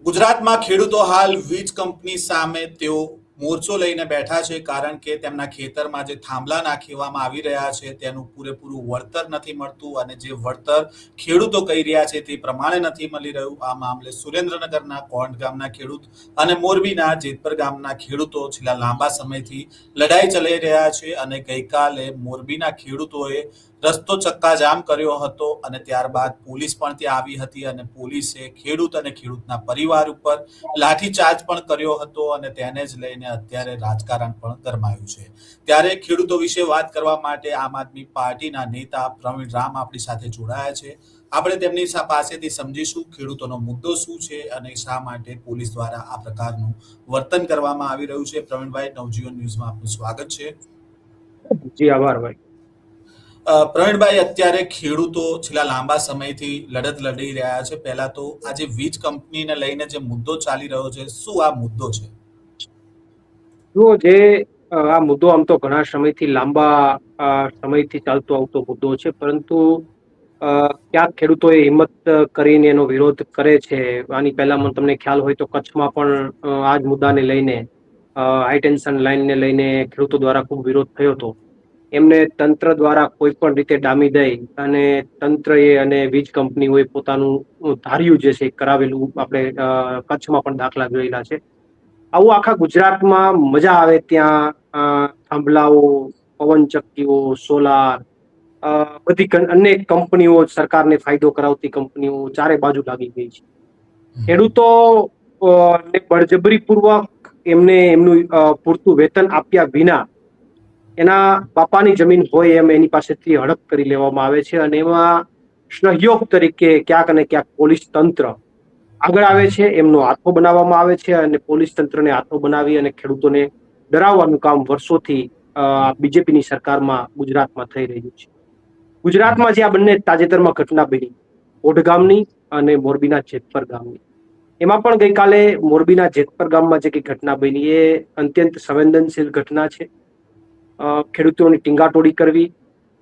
ગુજરાતમાં ખેડૂતો હાલ વીજ કંપની સામે તેઓ મોરચો લઈને બેઠા છે, કારણ કે તેમના ખેતરમાં જે થાંભલા નાખવામાં આવી રહ્યા છે તેનું પૂરેપૂરું વળતર નથી મળતું અને જે વળતર ખેડૂતો કહી રહ્યા છે તે પ્રમાણે નથી મળી રહ્યું. આ મામલે સુરેન્દ્રનગરના કોંઢ ગામના ખેડૂત અને મોરબીના જેતપર ગામના ખેડૂતો છેલ્લા લાંબા સમયથી લડાઈ ચલાવી રહ્યા છે અને ગઈકાલે મોરબીના ખેડૂતોએ રસ્તો ચક્કાજામ કર્યો હતો અને ત્યારબાદ પોલીસ પણ ત્યાં આવી હતી અને પોલીસે ખેડૂત અને ખેડૂતના પરિવાર ઉપર લાઠીચાર્જ પણ કર્યો હતો અને તેને જ લઈને અત્યારે રાજકારણ પણ ગરમાયું છે. ત્યારે ખેડૂતો વિશે વાત કરવા માટે આમ આદમી પાર્ટીના નેતા પ્રવીણ રામ આપણી સાથે જોડાયા છે. આપણે તેમની પાસેથી સમજીશું ખેડૂતોનો મુદ્દો શું છે અને શા માટે પોલીસ દ્વારા આ પ્રકારનું વર્તન કરવામાં આવી રહ્યું છે. પ્રવીણભાઈ, નવજીવન ન્યૂઝમાં આપનું સ્વાગત છે. જી આભાર ભાઈ. પ્રવીણભાઈ, અત્યારે ખેડૂતો છેલ્લા લાંબા સમયથી લડત લડી રહ્યા છે. પહેલા તો આજે વીજ કંપનીને લઈને જે મુદ્દો ચાલી રહ્યો છે, શું આ મુદ્દો છે? જુઓ, જે આ મુદ્દો આમ તો ઘણા સમયથી લાંબા સમયથી ચાલતો આવતો મુદ્દો છે, પરંતુ ક્યાંક ખેડૂતોએ હિંમત કરીને એનો વિરોધ કરે છે. આની પહેલા મને તમને ખ્યાલ હોય તો કચ્છમાં પણ આ જ મુદ્દાને લઈને હાઈ ટેન્શન લાઈનને લઈને ખેડૂતો દ્વારા ખૂબ વિરોધ થયો હતો. એમને તંત્ર દ્વારા કોઈ પણ રીતે ડામી દઈ અને તંત્રએ અને વીજ કંપનીઓએ પોતાનું ધાર્યું જે છે કરાવેલું આપણે કચ્છમાં પણ દાખલા જોયેલા છે. આવું આખા ગુજરાતમાં મજા આવે ત્યાં થાંભલાઓ, પવનચક્કીઓ, સોલાર, બધી અનેક કંપનીઓ, સરકારને ફાયદો કરાવતી કંપનીઓ ચારે બાજુ લાગી ગઈ છે. ખેડૂતો ને બળજબરીપૂર્વક એમને એમનું પૂરતું વેતન આપ્યા વિના એના બાપાની જમીન હોય એમ એની પાસેથી હડપ કરી લેવામાં આવે છે અને એમાં સહયોગ તરીકે ક્યાંક અને ક્યાંક પોલીસ તંત્ર આગળ આવે છે. એમનો હાથો બનાવવામાં આવે છે અને પોલીસ તંત્રને હાથો બનાવી અને ખેડૂતોને ડરાવવાનું કામ વર્ષોથી બીજેપીની સરકારમાં ગુજરાતમાં થઈ રહ્યું છે. ગુજરાતમાં જે આ બંને તાજેતરમાં ઘટના બની, કોઢ ગામની અને મોરબીના જેતપર ગામની, એમાં પણ ગઈકાલે મોરબીના જેતપર ગામમાં જે કઈ ઘટના બની એ અત્યંત સંવેદનશીલ ઘટના છે. ખેડૂતોની ટીંગાટોળી કરવી,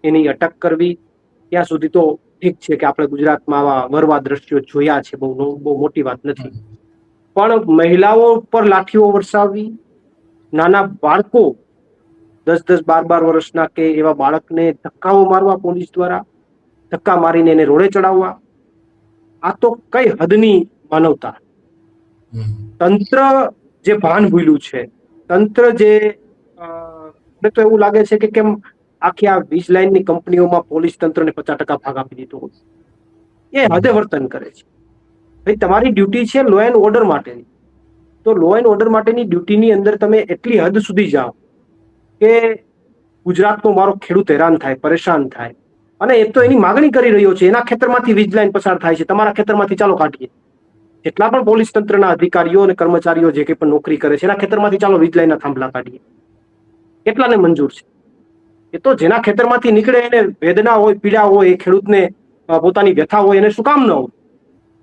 એની અટક કરવી, ત્યાં સુધી તો ઠીક છે કે આપણે ગુજરાતમાં આવા વરવા દ્રશ્યો જોયા છે, બહુ મોટી વાત નથી. પણ મહિલાઓ પર લાઠીઓ વરસાવવી, નાના બાળકો 10-10, 12-12 વર્ષના કે એવા બાળકને ધક્કાઓ મારવા પોલીસ દ્વારા, ધક્કા મારીને એને રોડે ચડાવવા, આ તો કઈ હદની માનવતા. તંત્ર જે ભાન ભૂલ્યું છે, તંત્ર જે મને તો એવું લાગે છે કે કેમ આખી આ વીજ લાઈનની કંપનીઓમાં પોલીસ તંત્રને 50% ભાગ આપી દીધો હોય. એ હદે વર્તન કરે છે. ભાઈ, તમારી ડ્યુટી છે લો એન્ડ ઓર્ડર માટેની, તો લો એન્ડ ઓર્ડર માટેની ડ્યુટીની અંદર તમે એટલી હદ સુધી જાઓ કે ગુજરાતનો મારો ખેડૂત હેરાન થાય, પરેશાન થાય, અને એ તો એની માગણી કરી રહ્યો છે, એના ખેતરમાંથી વીજ લાઈન પસાર થાય છે, તમારા ખેતરમાંથી ચાલો કાઢીએ. જેટલા પણ પોલીસ તંત્રના અધિકારીઓ અને કર્મચારીઓ જે કંઈ પણ નોકરી કરે છે એના ખેતરમાંથી ચાલો વીજ લાઈનના થાંભલા કાઢીએ. કેટલાને મંજૂર છે? એ તો જેના ખેતરમાંથી નીકળે એને વેદના હોય, પીડા હોય, એ ખેડૂતને પોતાની વ્યથા હોય, એને શું કામ ન હોય?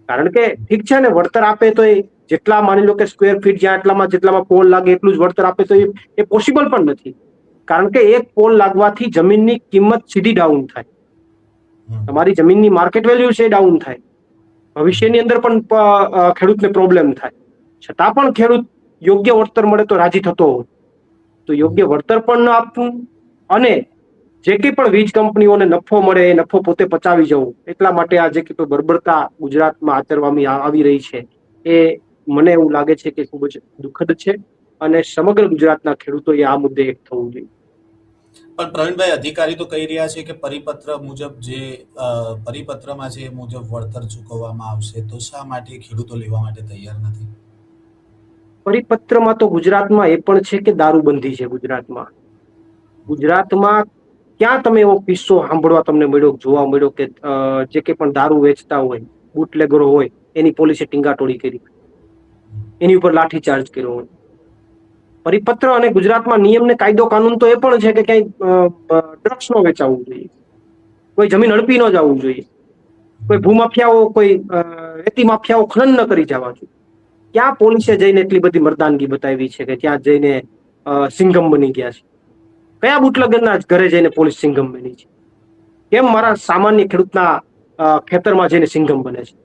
કારણ કે ઠીક છે ને, વળતર આપે તો એ જેટલા માની લો કે સ્ક્વેર ફીટ જ્યાં જેટલામાં પોલ લાગે એટલું જ વળતર આપે તો એ પોસિબલ પણ નથી. કારણ કે એક પોલ લાગવાથી જમીનની કિંમત સીધી ડાઉન થાય, તમારી જમીનની માર્કેટ વેલ્યુ છે ડાઉન થાય, ભવિષ્યની અંદર પણ ખેડૂતને પ્રોબ્લેમ થાય. છતાં પણ ખેડૂત યોગ્ય વળતર મળે તો રાજી થતો હોય, તો યોગ્ય વળતર પણ ન આપવું અને જે કંઈ પણ વીજ કંપનીઓને નફો મળે એ નફો પોતે પચાવી જવું, એટલા માટે આ જે કંઈ બર્બરતા ગુજરાતમાં આચરવામાં આવી રહી છે એ મને એવું લાગે છે કે ખૂબ જ દુઃખદ છે અને સમગ્ર ગુજરાતના ખેડૂતોએ આ મુદ્દે એક થવું જોઈએ. પણ પ્રવીણભાઈ, અધિકારી તો કહી રહ્યા છે કે પરિપત્ર મુજબ જે પરિપત્રમાં છે એ મુજબ વળતર ચૂકવવામાં આવશે, તો શા માટે ખેડૂતો લેવા માટે તૈયાર નથી? પરિપત્રમાં તો ગુજરાતમાં એ પણ છે કે દારૂબંધી છે. ગુજરાતમાં ક્યાં તમે એવો કિસ્સો સાંભળવા તમને મળ્યો, જોવા મળ્યો કે જે કંઈ પણ દારૂ વેચતા હોય, બુટલેગરો હોય, એની પોલીસે ટીંગાટોળી કરી, એની ઉપર લાઠીચાર્જ કર્યો હોય? પરિપત્ર અને ગુજરાતમાં નિયમ ને કાયદો કાનૂન તો એ પણ છે કે ક્યાંય ડ્રગ્સ ન વેચાવવું જોઈએ, કોઈ જમીન હડપી ન જવું જોઈએ, કોઈ ભૂમાફિયાઓ, કોઈ રેતી માફિયાઓ ખનન ન કરી જવા જોઈએ. ક્યાં પોલીસે જઈને એટલી બધી મર્દાનગી બતાવી છે કે ત્યાં જઈને સિંઘમ બની ગયા છે? કયા બુટલેગરના ઘરે જઈને પોલીસ સિંઘમ બની છે? કેમ મારા સામાન્ય ખેડૂતના ખેતરમાં જઈને સિંઘમ બને છે?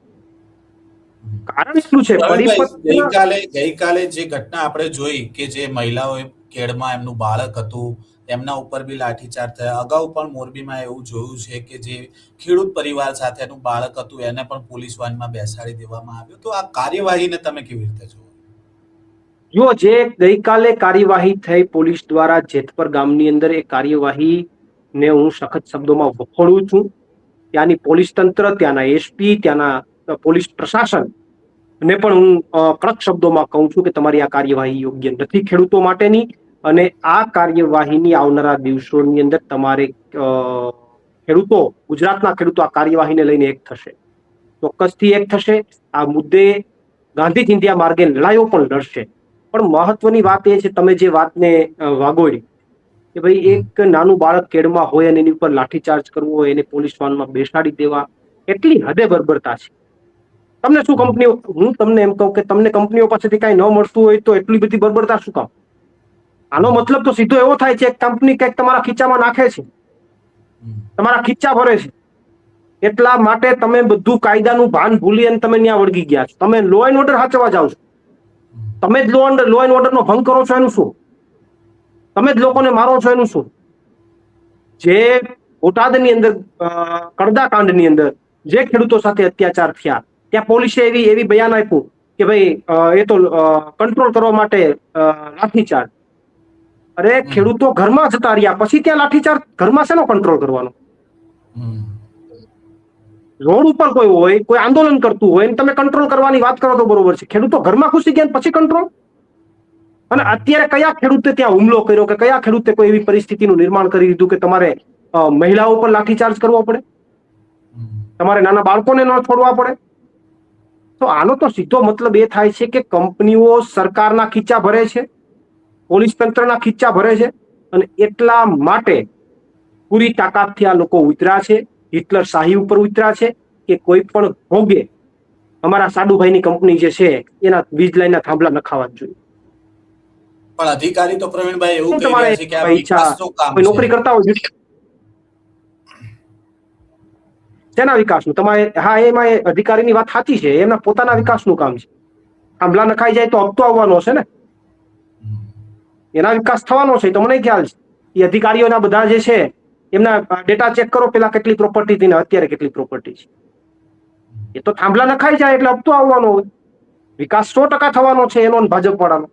કારણ એટલું છે પ્રવીણભાઈ, પરિપક્વના. ગઈકાલે જે ઘટના આપણે જોઈ કે જે મહિલાઓએ કેળમાં એમનું બાળક હતું, એમના ઉપર બી લાઠીચાર્જ થયા. અગાઉ પણ મોરબીમાં એવું જોયું છે કે જે ખેડૂત પરિવાર સાથેનું બાળક હતું એને પણ પોલીસ વાનમાં બેસાડી દેવામાં આવ્યું. તો આ કાર્યવાહીને તમે કેવી રીતે જુઓ? જો જે ગઈકાલે કાર્યવાહી થઈ પોલીસ દ્વારા જેતપર ગામની અંદર, એ કાર્યવાહી ને હું સખત શબ્દોમાં વખોડું છું. ત્યાંની પોલીસ તંત્ર, ત્યાંના એસપી, ત્યાંના પોલીસ પ્રશાસન ને પણ હું કડક શબ્દોમાં કહું છું કે તમારી આ કાર્યવાહી યોગ્ય નથી ખેડૂતો માટેની. અને આ કાર્યવાહીની આવનારા દિવસોની અંદર તમારે ખેડૂતો, ગુજરાતના ખેડૂતો આ કાર્યવાહીને લઈને એક થશે, ચોક્કસથી એક થશે. આ મુદ્દે ગાંધી ચિંધ્યા માર્ગે લડાઈઓ પણ લડશે. પણ મહત્વની વાત એ છે, તમે જે વાતને વાગોળી કે ભાઈ એક નાનું બાળક કેડમાં હોય અને એની ઉપર લાઠીચાર્જ કરવો હોય, એને પોલીસ વાનમાં બેસાડી દેવા, એટલી હદે બર્બરતા છે. તમને શું કંપનીઓ, હું તમને એમ કહું કે તમને કંપનીઓ પાસેથી કઈ ન મળતું હોય તો એટલી બધી બર્બરતા શું કામ? આનો મતલબ તો સીધો એવો થાય છે, કંપની કંઈક તમારા ખીચામાં નાખે છે, તમારા ખીચા ભરે છે, એટલા માટે તમે બધું કાયદાનું ભાન ભૂલી અને તમે ત્યાં વળગી ગયા છો. તમે લો એન્ડ ઓર્ડર સાચવવા જાઓ છો, તમે જ લો એન્ડ ઓર્ડરનો ભંગ કરો છો એનું શું? તમે જ લોકોને મારો છો એનું શું? જે બોટાદની અંદર કડદા કાંડની અંદર જે ખેડૂતો સાથે અત્યાચાર થયા, ત્યાં પોલીસે એવી બયાન આપ્યું કે ભાઈ એ તો કંટ્રોલ કરવા માટે લાઠીચાર્જ. અરે ખેડૂતો ઘરમાં જતા રહ્યા, પછી ત્યાં લાઠીચાર્જ ઘરમાં શેનો કંટ્રોલ કરવાનો? રોડ ઉપર કોઈ હોય, કોઈ આંદોલન કરતું હોય, તમે કંટ્રોલ કરવાની વાત કરો તો બરોબર છે. ખેડૂતો ઘરમાં ઘુસી ગયા પછી કંટ્રોલ? અને અત્યારે કયા ખેડૂતે ત્યાં હુમલો કર્યો કે કયા ખેડૂતે કોઈ એવી પરિસ્થિતિનું નિર્માણ કરી દીધું કે તમારે મહિલાઓ પર લાઠીચાર્જ કરવો પડે, તમારે નાના બાળકોને ન છોડવા પડે? તો આનો તો સીધો મતલબ એ થાય છે કે કંપનીઓ સરકારના ખીચા ભરે છે, પોલીસ તંત્રના ખીચા ભરે છે, અને એટલા માટે પૂરી તાકાતથી આ લોકો ઉતર્યા છે, હિટલર શાહી ઉપર ઉતર્યા છે કે કોઈ પણ ભોગે અમારા સાડુભાઈની કંપની જે છે એના વીજ લાઈનના થાંભલા નખાવા જ જોઈએ. પણ અધિકારી તો પ્રવીણભાઈ એવું કહી તમારે રહ્યા છે કે આ ઈચ્છા વિકાસનું કામ કોઈ છે. નોકરી કરતા હોય તેના વિકાસનું તમારે, હા એમાં અધિકારીની વાત સાચી છે, એમના પોતાના વિકાસનું કામ છે. થાંભલા નખાઈ જાય તો હપ્તો આવવાનો છે ને, એના વિકાસ થવાનો છે તો મને ખ્યાલ છે. એ અધિકારીઓના બધા જે છે એમના ડેટા ચેક કરો, પેલા કેટલી પ્રોપર્ટી હતી ને અત્યારે કેટલી પ્રોપર્ટી છે. એ તો થાંભલા નખાઈ જાય એટલે હપ્તો આવવાનો હોય. વિકાસ 100% થવાનો છે એનો, ભાજપ વાળાનો.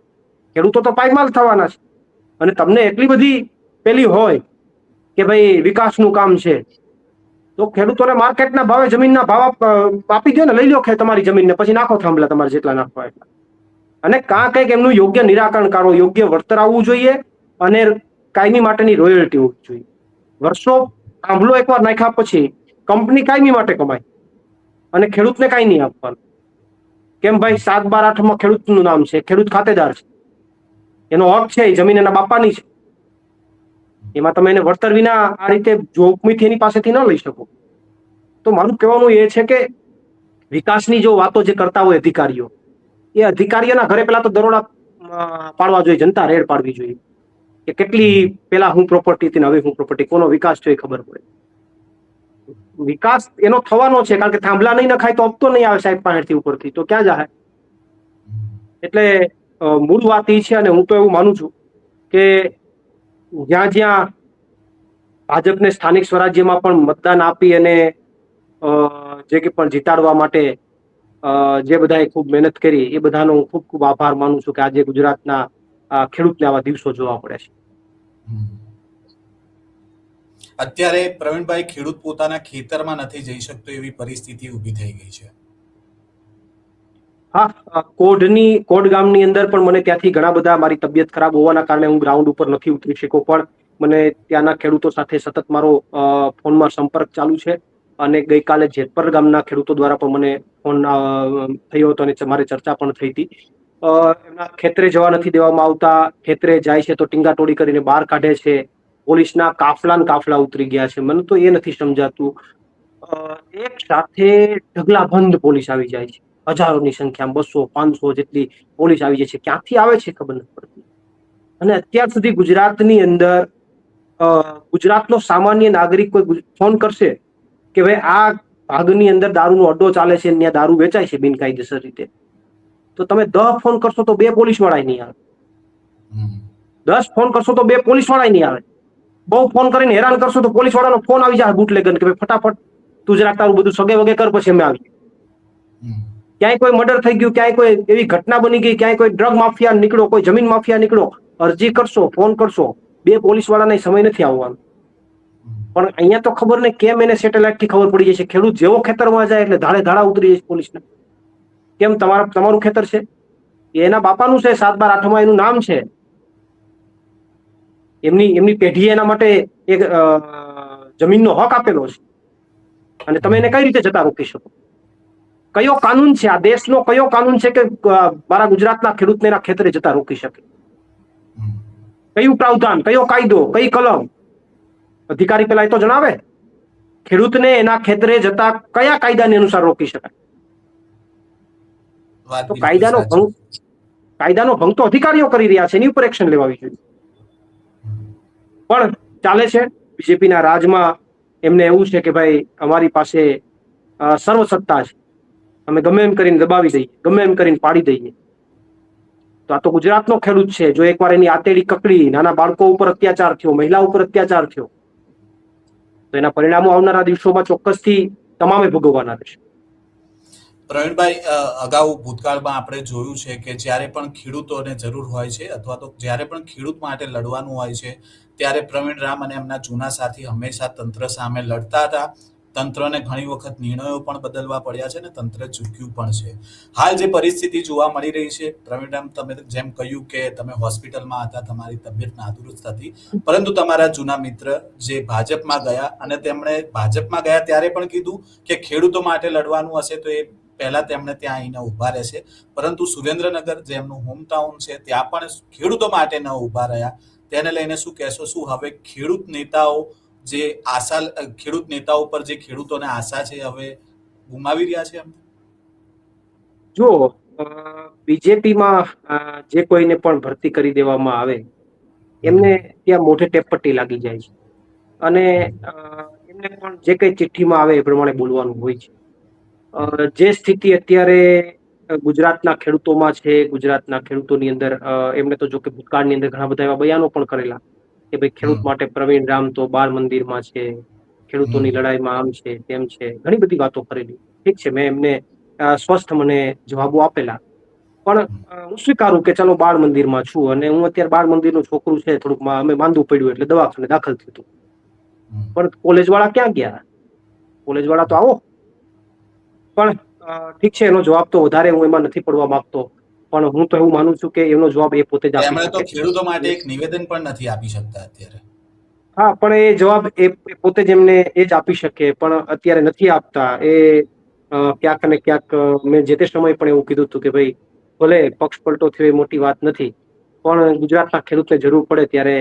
ખેડૂતો તો પાયમાલ થવાના છે. અને તમને એટલી બધી પેલી હોય કે ભાઈ વિકાસનું કામ છે, તો ખેડૂતોને માર્કેટના ભાવે જમીનના ભાવ આપી દો ને, લઈ લો તમારી જમીનને, પછી નાખો થાંભલા તમારે જેટલા નાખવા એટલા. અને કાં કંઈક એમનું યોગ્ય નિરાકરણ કાઢો, યોગ્ય વળતર આવવું જોઈએ, અને કાયમી માટેની રોયલ્ટી હોવી જોઈએ. વર્ષો થાંભલો એકવાર નાખ્યા પછી કંપની કાયમી માટે કમાય અને ખેડૂતને કાંઈ નહીં આપવાનું. કેમ ભાઈ? 7-12-8માં ખેડૂતનું નામ છે, ખેડૂત ખાતેદાર છે, એનો હક છે, એ જમીન એના બાપાની છે. એમાં તમે એને વળતર વિના આ રીતે જોખમીથી એની પાસેથી ન લઈ શકો. તો મારું કહેવાનું એ છે કે વિકાસની જો વાતો જે કરતા હોય અધિકારીઓ, એ અધિકારીઓના ઘરે પેલા તો દરોડા પાડવા જોઈએ, જનતા રેડ પાડવી જોઈએ કે કેટલી પેલા હું પ્રોપર્ટી હતી ને હવે હું પ્રોપર્ટી, કોનો વિકાસ છે એ ખબર પડે. વિકાસ એનો થવાનો છે, કારણ કે થાંભલા નહીં નખાય તો હપ્તો નહીં આવે સાહેબ પાસેથી ઉપરથી, તો ક્યાં જાય? એટલે મૂળ વાત એ છે, અને હું તો એવું માનું છું કે જ્યાં જ્યાં ભાજપને સ્થાનિક સ્વરાજ્યમાં પણ મતદાન આપી અને જે કે પણ જીતાડવા માટે જે બધાએ ખૂબ મહેનત કરી, એ બધાનો હું ખૂબ ખૂબ આભાર માનું છું કે આજે ગુજરાતના ખેડૂતને આવા દિવસો જોવા પડે છે. અત્યારે પ્રવીણભાઈ, ખેડૂત પોતાના ખેતરમાં નથી જઈ શકતો એવી પરિસ્થિતિ ઊભી થઈ ગઈ છે. હા, કોડ ગામની અંદર પણ મને ત્યાંથી ઘણા બધા, મારી તબિયત ખરાબ હોવાના કારણે હું ગ્રાઉન્ડ ઉપર નથી ઉતરી શક્યો, પણ મને ત્યાંના ખેડૂતો સાથે સતત મારો ફોનમાં સંપર્ક ચાલુ છે. અને ગઈકાલે જેતપર ગામના ખેડૂતો દ્વારા પણ મને ફોન થયો હતો અને મારી ચર્ચા પણ થઈ હતી. એમના ખેતરે જવા નથી દેવામાં આવતા, ખેતરે જાય છે તો ટીંગાટોળી કરીને બહાર કાઢે છે, પોલીસના કાફલા ઉતરી ગયા છે. મને તો એ નથી સમજાતું, એક સાથે ઢગલાબંધ પોલીસ આવી જાય છે, હજારોની સંખ્યામાં, 200-500 જેટલી પોલીસ આવી જાય છે. ક્યાંથી આવે છે ખબર નથી પડતી. અને અત્યાર સુધી ગુજરાતની અંદર ગુજરાતનો સામાન્ય નાગરિક કોઈ ફોન કરશે કે ભાઈ આ ભાગની અંદર દારૂનો અડ્ડો ચાલે છે, ત્યાં દારૂ વેચાય છે બિનકાયદેસર રીતે, તો તમે 10 ફોન કરશો તો 2 પોલીસ વાળા નહીં આવે, 10 ફોન કરશો તો 2 પોલીસ વાળા નહીં આવે. બહુ ફોન કરીને હેરાન કરશો તો પોલીસ વાળાનો ફોન આવી જાય બુટલેગર કે ફટાફટ તું જરાક તારું બધું સગે વગે કર, પછી અમે આવીએ. ક્યાંય કોઈ મર્ડર થઈ ગયું, ક્યાંય કોઈ એવી ઘટના બની ગઈ, ક્યાંય કોઈ ડ્રગ માફિયા નીકળો, કોઈ જમીન માફિયા નીકળો, અરજી કરશો, ફોન કરશો, 2 પોલીસ વાળાને સમય નથી આવવાનો. પણ અહીંયા તો ખબર નહીં કેમ એને સેટેલાઇટ થી ખબર પડી જાય છે. ખેડૂત જેવો ખેતરમાં જાય એટલે ધાડે ધાડા ઉતરી જાય પોલીસને. કેમ તમારું ખેતર છે? એના બાપાનું છે, 7, 12, 8માં એનું નામ છે, એમની પેઢીએ એના માટે એક જમીનનો હક આપેલો છે, અને તમે એને કઈ રીતે જતા રોકી શકો? કયો કાનૂન છે આ દેશનો, કયો કાનૂન છે કે મારા ગુજરાતના ખેડૂતને એના ખેતરે જતા રોકી શકે? કયું પ્રાવધાન, કયો કાયદો, કઈ કલમ? અધિકારી પેલા એ તો જણાવે, ખેડૂતને એના ખેતરે જતા કયા કાયદાની અનુસાર રોકી શકાય? તો કાયદાનો ભંગ તો અધિકારીઓ કરી રહ્યા છે, એની ઉપર એક્શન લેવાવી જોઈએ. પણ ચાલે છે બીજેપીના રાજમાં, એમને એવું છે કે ભાઈ અમારી પાસે સર્વસત્તા છે, અમે ગમે એમ કરીને દબાવી દઈએ, ગમે એમ કરીને પાડી દઈએ. તો આ તો ગુજરાતનો ખેડૂત છે, જો એકવાર એની આતેડી કકડી, નાના બાળકો ઉપર અત્યાચાર થયો, મહિલા ઉપર અત્યાચાર થયો, તો એના પરિણામો આવનારા દિવસોમાં ચોક્કસથી તમામે ભોગવવાના રહેશે. પ્રવીણભાઈ, અગાઉ ભૂતકાળમાં આપણે જોયું છે કે જ્યારે પણ ખેડૂતોને જરૂર હોય છે અથવા તો જ્યારે પણ ખેડૂત માટે લડવાનું હોય છે, ત્યારે પ્રવીણ રામ અને એમના જૂના સાથી હંમેશા તંત્ર સામે લડતા હતા. તંત્રને ઘણી વખત નિર્ણયો પણ બદલવા પડ્યા છે અને તંત્ર ચૂક્યું પણ છે. હાલ જે પરિસ્થિતિ જોવા મળી રહી છે, પ્રવીણ રામ, તમે જેમ કહ્યું કે તમે હોસ્પિટલમાં હતા, તમારી તબિયત નાદુરસ્ત હતી, પરંતુ તમારા જૂના મિત્ર જે ભાજપમાં ગયા, અને તેમણે ભાજપમાં ગયા ત્યારે પણ કીધું કે ખેડૂતો માટે લડવાનું હશે તો એ પહેલા તેમણે ત્યાં આવીને ઉભા રહેશે, પરંતુ સુરેન્દ્રનગર જે એમનું હોમટાઉન છે ત્યાં પણ ખેડૂતો માટે ન ઉભા રહ્યા. તેને લઈને શું કહેશો? શું હવે ખેડૂત નેતાઓ પર જે ખેડૂતોને આશા છે હવે ગુમાવી રહ્યા છે? જો બીજેપીમાં જે કોઈને પણ ભરતી કરી દેવામાં આવે, એમને ત્યાં મોઢે ટેપપટ્ટી લાગી જાય છે, અને એમને પણ જે કઈ ચિઠ્ઠીમાં આવે એ પ્રમાણે બોલવાનું હોય છે. જે સ્થિતિ અત્યારે ગુજરાતના ખેડૂતોમાં છે, ગુજરાતના ખેડૂતોની અંદર, એમને તો જો કે ભૂતકાળની અંદર ઘણા બધા એવા બયાનો પણ કરેલા કે ભાઈ ખેડૂત માટે પ્રવીણ રામ તો 12 મંદિરમાં છે, ખેડૂતોની લડાઈમાં આમ છે, તેમ છે, ઘણી બધી વાતો કરેલી. ઠીક છે, મેં એમને સ્વસ્થ મને જવાબો આપેલા, પણ હું સ્વીકારું કે ચાલો 12 મંદિરમાં છું, અને હું અત્યારે 12 મંદિરનું છોકરું છે, થોડુંક અમે માંદું પડ્યું એટલે દવાખાને દાખલ થયું હતું. પણ કોલેજ વાળા ક્યાં ગયા? કોલેજ વાળા તો આવો. પણ ઠીક છે, એનો જવાબ તો વધારે હું એમાં નથી પડવા માંગતો, પણ હું તો એવું માનું છું કે એનો જવાબ એ પોતે જ આપી શકે. તો ખેડૂતો માટે એક નિવેદન પણ નથી આપી શકતા અત્યારે. હા, પણ એ જવાબ એ પોતે જ એમને એ જ આપી શકે, પણ અત્યારે નથી આપતા. એ ક્યાંક ને ક્યાંક મેં જે તે સમયે પણ એવું કીધું હતું કે ભાઈ ભલે પક્ષ પલટો થયો એ મોટી વાત નથી, પણ ગુજરાતના ખેડૂતને જરૂર પડે ત્યારે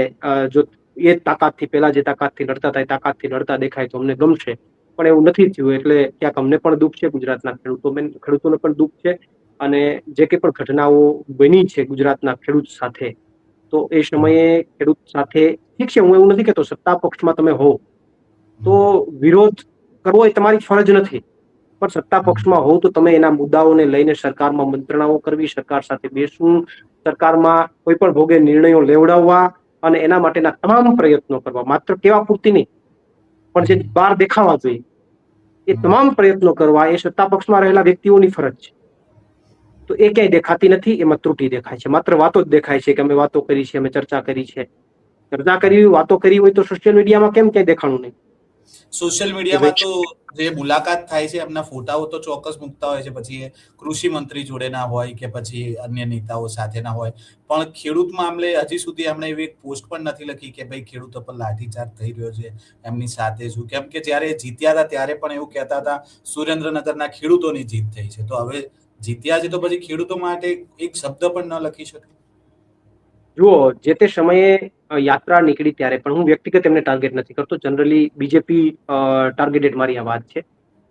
જો એ તાકાતથી, પહેલા જે તાકાતથી લડતા હતા એ તાકાતથી લડતા દેખાય તો અમને ગમશે. પણ એવું નથી થયું, એટલે ક્યાંક અમને પણ દુઃખ છે, ગુજરાતના ખેડૂતોને પણ દુઃખ છે. અને જે કંઈ પણ ઘટનાઓ બની છે ગુજરાતના ખેડૂત સાથે, તો એ સમયે ખેડૂત સાથે, ઠીક છે, હું એવું નથી કહેતો સત્તા પક્ષમાં તમે હો તો વિરોધ કરવો એ તમારી ફરજ નથી, પણ સત્તા પક્ષમાં હોવ તો તમે એના મુદ્દાઓને લઈને સરકારમાં મંત્રણાઓ કરવી, સરકાર સાથે બેસવું, સરકારમાં કોઈ પણ ભોગે નિર્ણયો લેવડાવવા અને એના માટેના તમામ પ્રયત્નો કરવા. માત્ર કેવા પૂરતી નહીં, પણ જે બહાર દેખાવા જોઈએ એ તમામ પ્રયત્નો કરવા એ સત્તા પક્ષમાં રહેલા વ્યક્તિઓની ફરજ છે. તો એ ક્યાંય દેખાતી નથી, એમાં ત્રુટી દેખાય છે. માત્ર વાતો જ દેખાય છે કે અમે વાતો કરી છે, અમે ચર્ચા કરી છે. ચર્ચા કરી, વાતો કરી હોય તો સોશિયલ મીડિયામાં કેમ ક્યાંય દેખાણું નહીં? સોશિયલ મીડિયામાં તો જે મુલાકાત થાય છે, એમના ફોટાઓ તો ચોક્કસ મૂકતા હોય છે, પછી એ કૃષિ મંત્રી જોડેના હોય કે પછી અન્ય નેતાઓ સાથેના હોય, પણ ખેડૂત મામલે હજી સુધી એમણે એવી એક પોસ્ટ પણ નથી લખી કે ભાઈ ખેડૂતો પર લાઠીચાર્જ થઈ રહ્યો છે, એમની સાથે છું. કેમ કે જ્યારે જીત્યા હતા ત્યારે પણ એવું કહેતા હતા સુરેન્દ્રનગરના ખેડૂતોની જીત થઈ છે, તો હવે જીત્યા છે તો પછી ખેડૂતો માટે એક શબ્દ પણ ન લખી શકે? જુઓ, જે તે સમયે યાત્રા નીકળી ત્યારે પણ હું વ્યક્તિગત એમને ટાર્ગેટ નથી કરતો, જનરલી બીજેપી ટાર્ગેટેડ મારી આ વાત છે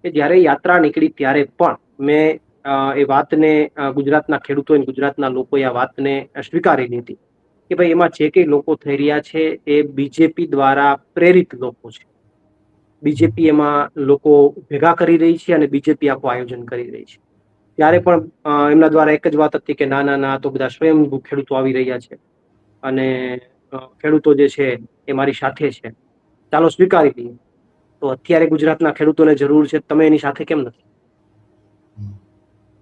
કે જ્યારે યાત્રા નીકળી ત્યારે પણ મેં એ વાતને ગુજરાતના ખેડૂતો અને ગુજરાતના લોકોએ આ વાતને સ્વીકારેલી હતી કે ભાઈ એમાં જે કંઈ લોકો થઈ રહ્યા છે એ બીજેપી દ્વારા પ્રેરિત લોકો છે. બીજેપી એમાં લોકો ભેગા કરી રહી છે અને બીજેપી આખું આયોજન કરી રહી છે. ત્યારે પણ એમના દ્વારા એક જ વાત હતી કે ના તો બધા સ્વયંભૂ ખેડૂતો આવી રહ્યા છે અને ખેડૂતો જે છે એ મારી સાથે છે, ચાલો સ્વીકારી લઈએ. તો અત્યારે ગુજરાતના ખેડૂતોને જરૂર છે, તમે એની સાથે કેમ નથી?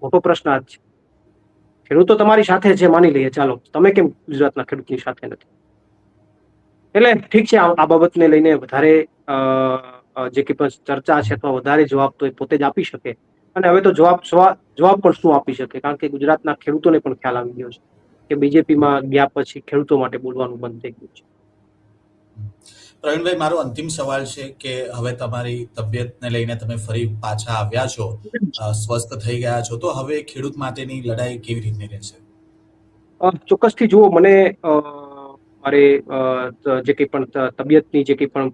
મોટો પ્રશ્ન આ જ છે. ખેડૂતો તમારી સાથે છે માની લઈએ, ચાલો, તમે કેમ ગુજરાતના ખેડૂતની સાથે નથી? એટલે ઠીક છે, આ બાબતને લઈને વધારે જે કે પણ ચર્ચા છે અથવા વધારે જવાબ તો એ પોતે જ આપી શકે. અને હવે તો જવાબ પણ શું આપી શકે, કારણ કે ગુજરાતના ખેડૂતોને પણ ખ્યાલ આવી ગયો છે કે બીજેપીમાં ગયા પછી ખેડૂતો માટે બોલવાનું બંધ થઈ ગયું છે. પ્રવીણભાઈ, મારો અંતિમ સવાલ છે કે હવે તમારી તબિયતને લઈને તમે ફરી પાછા આવ્યા છો, સ્વસ્થ થઈ ગયા છો, તો હવે ખેડૂત માટેની લડાઈ કેવી રીતની રહેશે? ચોક્કસથી જુઓ, મને મારે જે કંઈ પણ તબિયતની જે કંઈ પણ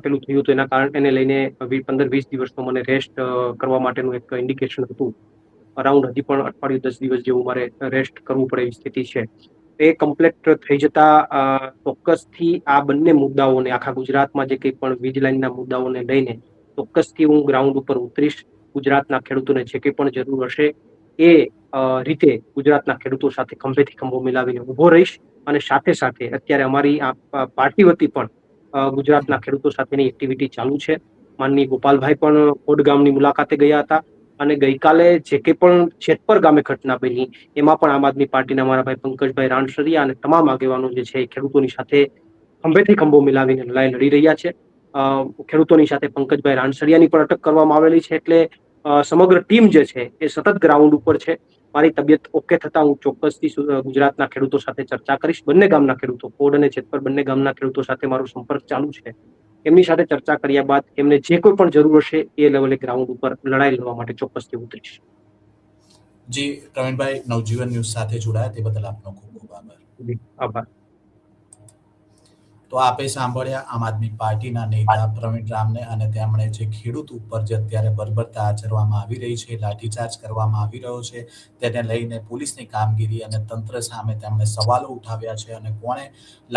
પેલું થયું હતું એના કારણે એને લઈને 15-20 દિવસનો મને રેસ્ટ કરવા માટેનું એક ઇન્ડિકેશન હતું. અરાઉન્ડ હજી પણ અઠવાડિયું 10 દિવસ જેવું મારે રેસ્ટ કરવું પડે એવી સ્થિતિ છે. એ કમ્પ્લીટ થઈ જતા ચોક્કસથી આ બંને મુદ્દાઓને, આખા ગુજરાતમાં જે કંઈ પણ વીજ લાઈનના મુદ્દાઓને લઈને ચોક્કસથી હું ગ્રાઉન્ડ ઉપર ઉતરીશ. ગુજરાતના ખેડૂતોને જે કંઈ પણ જરૂર હશે એ રીતે ગુજરાતના ખેડૂતો સાથે ખંભેથી ખંભો મિલાવીને ઉભો રહીશ. અને સાથે સાથે અત્યારે અમારી આ પાર્ટી વતી પણ ગુજરાતના ખેડૂતો સાથેની એક્ટિવિટી ચાલુ છે. માનનીય ગોપાલભાઈ પણ કોડ ગામની મુલાકાતે ગયા હતા અને ગઈકાલે જે કંઈ પણ જેતપર ગામે ઘટના બની એમાં પણ આમ આદમી પાર્ટીના મારા ભાઈ પંકજભાઈ રાણસરિયા અને તમામ આગેવાનો જે છે એ ખેડૂતોની સાથે ખંભેથી ખંભો મિલાવીને લડાઈ લડી રહ્યા છે. ખેડૂતોની સાથે પંકજભાઈ રાણસરિયાની પણ અટક કરવામાં આવેલી છે. એટલે સમગ્ર ટીમ જે છે એ સતત ગ્રાઉન્ડ ઉપર છે. મારી તબિયત ઓકે થતા હું ચોક્કસથી ગુજરાતના ખેડૂતો સાથે ચર્ચા કરીશ. બંને ગામના ખેડૂતો, કોડ અને જેતપર બંને ગામના ખેડૂતો સાથે મારો સંપર્ક ચાલુ છે. એમની સાથે ચર્ચા કર્યા બાદ એમને જે કોઈ પણ જરૂર હશે એ લેવલે ગ્રાઉન્ડ ઉપર લડાઈ લડવા માટે ચોક્કસથી ઉતરીશ. જી પ્રવીણભાઈ, નવજીવન ન્યૂઝ સાથે જોડાયા તે બદલ આપનો ખૂબ ખૂબ આભાર. આભાર. તો આપે સાંભળ્યા આમ આદમી પાર્ટીના નેતા પ્રવીણ રામને, અને તેમણે જે ખેડૂત ઉપર જે અત્યારે બર્બરતા આચરવામાં આવી રહી છે, લાઠીચાર્જ કરવામાં આવી રહ્યો છે, તેને લઈને પોલીસની કામગીરી અને તંત્ર સામે તેમણે સવાલો ઉઠાવ્યા છે. અને કોણે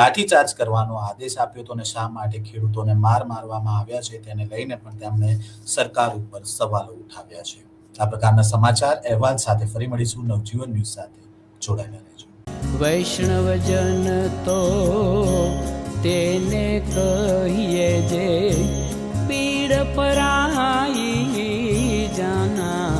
લાઠીચાર્જ કરવાનો આદેશ આપ્યો હતો અને શા માટે ખેડૂતોને મારવામાં આવ્યા છે તેને લઈને પણ તેમણે સરકાર ઉપર સવાલો ઉઠાવ્યા છે. આ પ્રકારના સમાચાર અહેવાલ સાથે ફરી મળીશું. નવજીવન ન્યૂઝ સાથે જોડાયેલા રહેજો. વૈષ્ણવજન તો તેને કહીએ જે પીડ પરાઈ જાના.